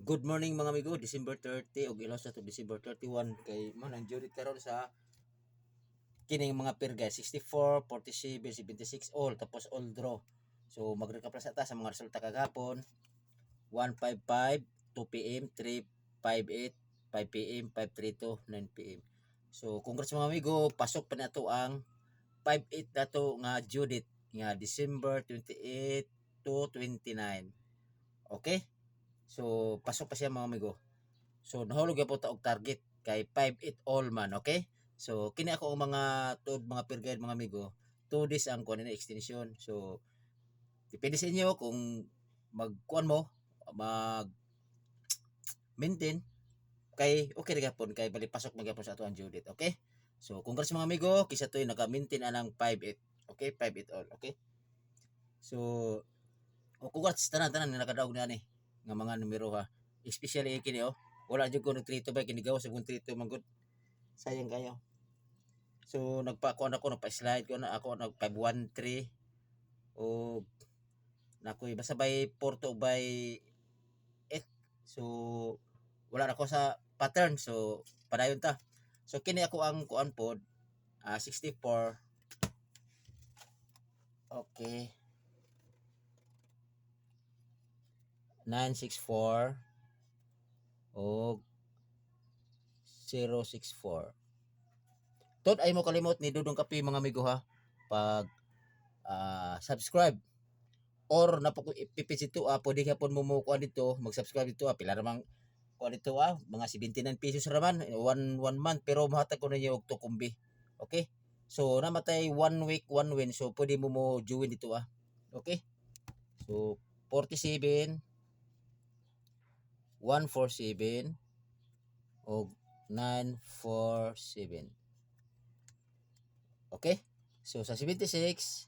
Good morning mga amigo, December 30 ug ilaw sa to December 31 kay man ang jury karon sa kining mga pair guys 64, 47, 76 all tapos all draw. So mag-recap sa ta sa mga resulta kagapon. 155, 2 PM, 358, 5 PM, 532, 9 PM. So congrats mga amigo, pasok pa nato ang 58 nato nga due date nga December 28 to 29. Okay? So pasok pa siya mga amigo. So nahulog po ta og target kay 5-8 all man, okay? So kini ako ang mga tuod mga per guide mga amigo. 2 days ang kuan na extension. So depende sa inyo kung magkuan mo, mag maintain kay okay ra gyapon kay bali pasok magyapon sa ato ang due date, okay? So congrats mga amigo, kisa toy naka-maintain anang 5-8. Okay, 5-8 all, okay? So congrats tanan-tanan nga nakadaog na ni nga mga numero ha. Especially kini oh. Wala jud ko nagtrito ba kini gawas sa kung trito man gud. Sayang kayo. So nagpa-kuan ako, nagpa-slide ko na ako nag 513 o nakoy basta by 4 to by 8. So wala na ko sa pattern. So padayon ta. So kini ako ang kuan pod 64. Okay. 964 o 064. Tod ay mo kalimot ni Dudong Kapi mga amigo ha. Pag subscribe or napipit ito pwede ka po mo kuan dito mag-subscribe dito pila namang kuan dito mga 79 pesos raman one month pero mahatag ko na niyo og tukumbi. Okay? So namatay 1 week 1 win so pwede mo join dito Okay? So 47 147 o 947. Okay? So sa 76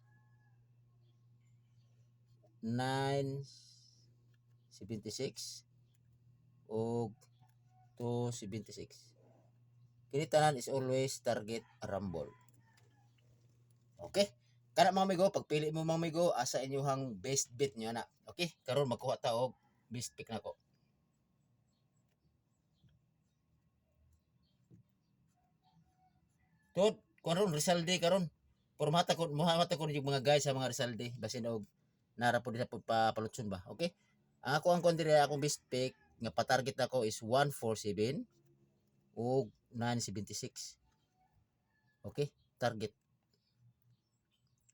976 o 276. Kini tanan is always target rumble. Okay? Kana mga amigo, pagpili mo mga amigo, asa inyong best bet nyo na. Okay? Karon magkuha ta og best pick nako. Tod, karon Rizalde karon. Formata ko yung mga guys sa mga Rizalde basin og nara po dito pa palutson ba. Okay? Ang ako ang kontra akong best pick nga pa-target nako is 147 o 976. Okay? Target.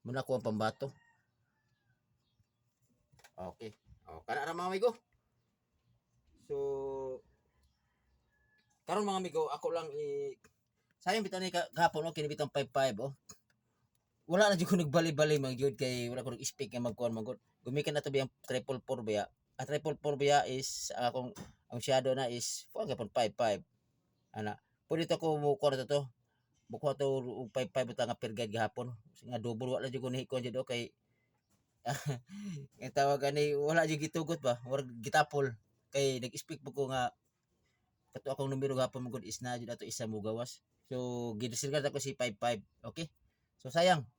Muna ko ang pambato. Okay. Kana ra mga amigo. So karon mga amigo, ako lang sayang bitaw ni kahapon okay bitang 55 Wala na jud ko nagbali-bali mag jud kay wala ko nag-speak nga magkuan magod. Gumikan na to biyang triple 4 biya. Ang triple 4 biya is akong ang shadow na is fuck gapon 55. Ana. Pwede to ko mo kuan to. Buko to 55 ta nga per guide gahapon. Nga double wala jud ko nahikon jud kay ang tawag ani wala jud gitugot ba. Wala gitapol kay nag-speak ko nga kato akong numero gapon mo is na jud ato isa mo gawas. So gidisregard ako si 55. Okay? So sayang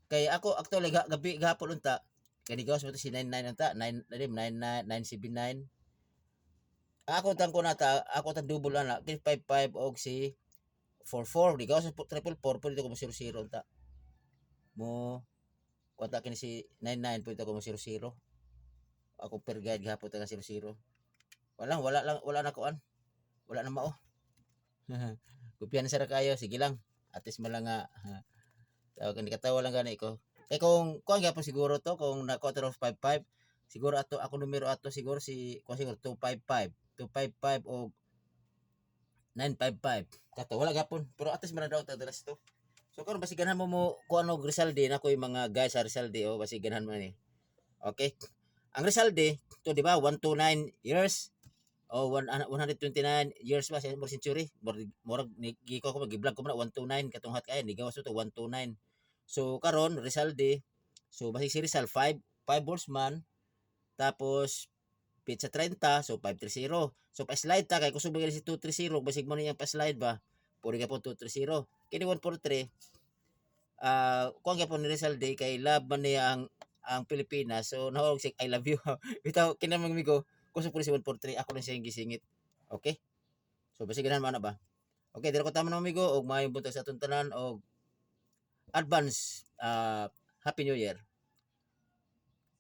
kay ako actually gabi gahapon unta kay nigawas mo to si 99 unta 999 ako tang ko nata ako tang double ana kay 55 og si 44 nigawas sa triple 4 pwede ko mo 00 unta mo konta kini si 99 pwede ko mo 00 ako per guide gahapon ta 00 wala na kuan wala na mao Kupian sa kayo, sige lang. At least malang nga, tawag ni katawa lang gani ko. Eh kung gyapon siguro to kung nako to 55, siguro ato ako numero ato siguro si kung siguro 255 o 955. Kato wala gyapon, pero at least man daw ta dalas to. So karon basi ganahan mo kuan og Rizalde na ko yung mga guys sa Rizalde basi ganahan mo ni. Okay? Ang Rizalde, to di ba 129 years o 129 years ba sa century murag giko ko gi-vlog ko na 129 katong hat kay ni gawas to 129 so karon Rizalde so basi si Rizal 5 balls man tapos pizza 30 so 530 so pa slide ta kay kusog si 230 basig mo niya pa slide ba puri ka po 230 kini 143 kuan gyapon ni Rizalde kay love man niya ang Pilipinas so nawag si I love you bitaw kinamang migo Kung sa pulis 143 ako lang siyang gisingit. Okay? So basi ganahan man na ba? Okay, dira ko tama na amigo og maayong buntag sa atong tanan og advance Happy New Year.